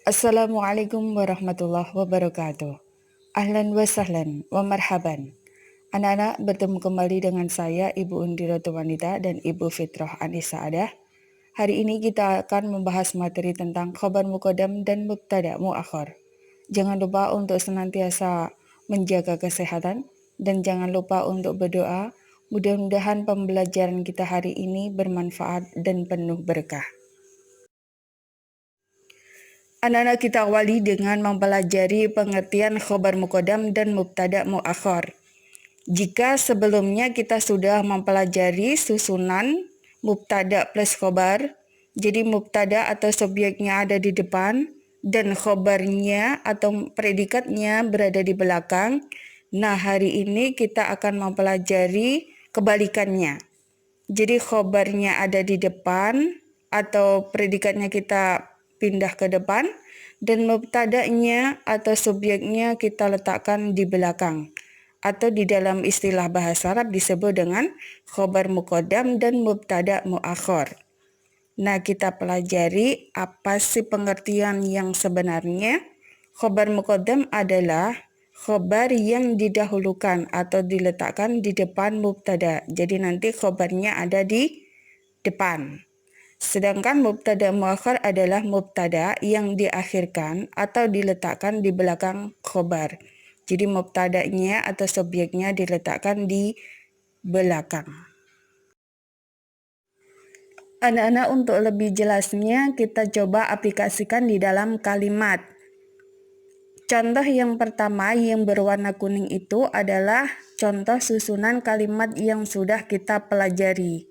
Assalamualaikum warahmatullahi wabarakatuh. Ahlan wa sahlan wa marhaban. Anak-anak, bertemu kembali dengan saya Ibu Undiratul Wanita dan Ibu Fitrah Anissa Adah. Hari ini kita akan membahas materi tentang khabar muqaddam dan mubtada muakhar. Jangan lupa untuk senantiasa menjaga kesehatan dan jangan lupa untuk berdoa. Mudah-mudahan pembelajaran kita hari ini bermanfaat dan penuh berkah. Anak-anak, kita awali dengan mempelajari pengertian khobar muqaddam dan mubtada muakhar. Jika sebelumnya kita sudah mempelajari susunan mubtada plus khobar, jadi mubtada atau subjeknya ada di depan dan khobarnya atau predikatnya berada di belakang. Nah, hari ini kita akan mempelajari kebalikannya. Jadi khobarnya ada di depan atau predikatnya kita pindah ke depan dan mubtada'nya atau subjeknya kita letakkan di belakang atau di dalam istilah bahasa Arab disebut dengan khobar muqaddam dan mubtada muakhar. Nah, kita pelajari apa sih pengertian yang sebenarnya. Khobar muqaddam adalah khobar yang didahulukan atau diletakkan di depan mubtada. Jadi nanti khobarnya ada di depan. Sedangkan mubtada muakhar adalah mubtada yang diakhirkan atau diletakkan di belakang khobar. Jadi mubtadanya atau subjeknya diletakkan di belakang. Anak-anak, untuk lebih jelasnya kita coba aplikasikan di dalam kalimat. Contoh yang pertama yang berwarna kuning itu adalah contoh susunan kalimat yang sudah kita pelajari.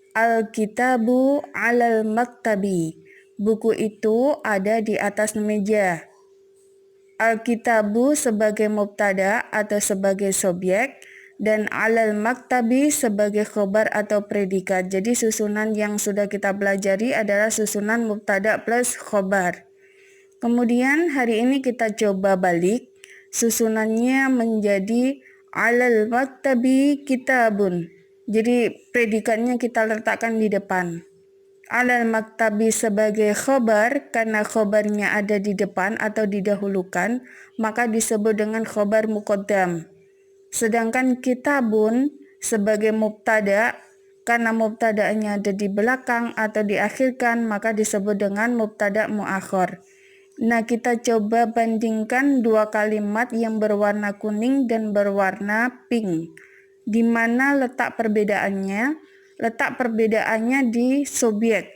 Al-kitabu alal maktabi. Buku itu ada di atas meja. Al-kitabu sebagai mubtada atau sebagai subjek dan alal maktabi sebagai khobar atau predikat. Jadi susunan yang sudah kita pelajari adalah susunan mubtada plus khobar. Kemudian hari ini kita coba balik. Susunannya menjadi alal maktabi kitabun. Jadi predikatnya kita letakkan di depan. Alal maktabi sebagai khobar, karena khobarnya ada di depan atau didahulukan, maka disebut dengan khobar muqaddam. Sedangkan kitabun sebagai mubtada, karena mubtada'nya ada di belakang atau diakhirkan, maka disebut dengan mubtada muakhar. Nah, kita coba bandingkan dua kalimat yang berwarna kuning dan berwarna pink. Di mana letak perbedaannya? Letak perbedaannya di subjek.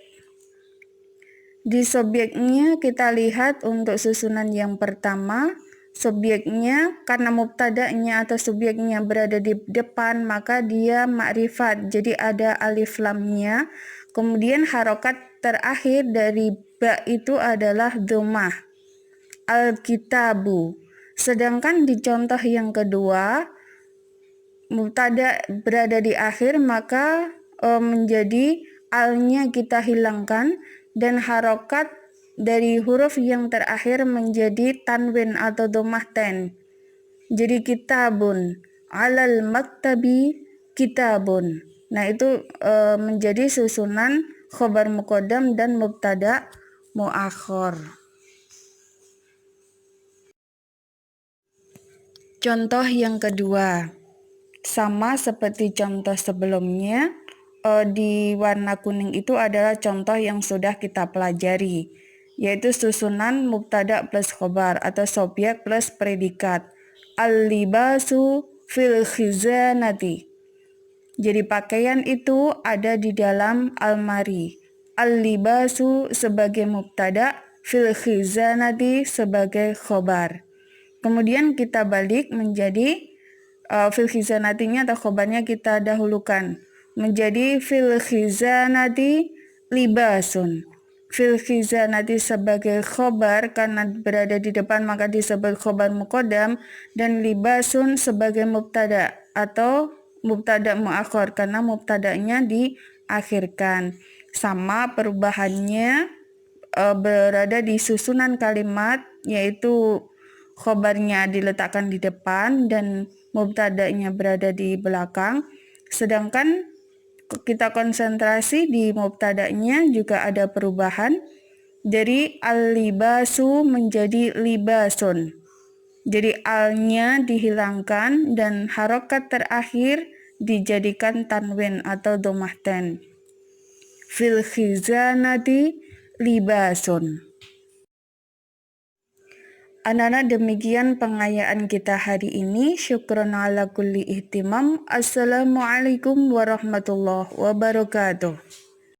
Di subjeknya kita lihat untuk susunan yang pertama, subjeknya karena mubtada'nya atau subjeknya berada di depan, maka dia ma'rifat. Jadi ada alif lamnya. Kemudian harokat terakhir dari ba itu adalah dhammah. Al-kitabu. Sedangkan di contoh yang kedua, mubtada berada di akhir, maka menjadi alnya kita hilangkan dan harokat dari huruf yang terakhir menjadi tanwin atau dhammah ten. Jadi kitabun, alal maktabi kitabun. Nah, itu menjadi susunan khobar muqaddam dan mubtada muakhar. Contoh yang kedua, sama seperti contoh sebelumnya, di warna kuning itu adalah contoh yang sudah kita pelajari, yaitu susunan mubtada plus khobar atau subjek plus predikat. Al-libasu fil khizanati. Jadi pakaian itu ada di dalam almari. Al-libasu sebagai mubtada, fil khizanati sebagai khobar. Kemudian kita balik menjadi fil khizanatinya atau khobarnya kita dahulukan menjadi fil khizanati libasun. Fil khizanati sebagai khobar karena berada di depan maka disebut khobar muqaddam, dan libasun sebagai mubtada atau mubtada muakhar karena mubtadanya diakhirkan. Sama perubahannya berada di susunan kalimat, yaitu khobarnya diletakkan di depan dan mubtada'nya berada di belakang. Sedangkan kita konsentrasi di mubtada'nya juga ada perubahan. Jadi al-libasu menjadi libasun. Jadi alnya dihilangkan dan harokat terakhir dijadikan tanwin atau dhammah tan. Fil khizanati libasun. Anak-anak, demikian pengayaan kita hari ini. Syukron ala kulli ihtimam. Assalamualaikum warahmatullahi wabarakatuh.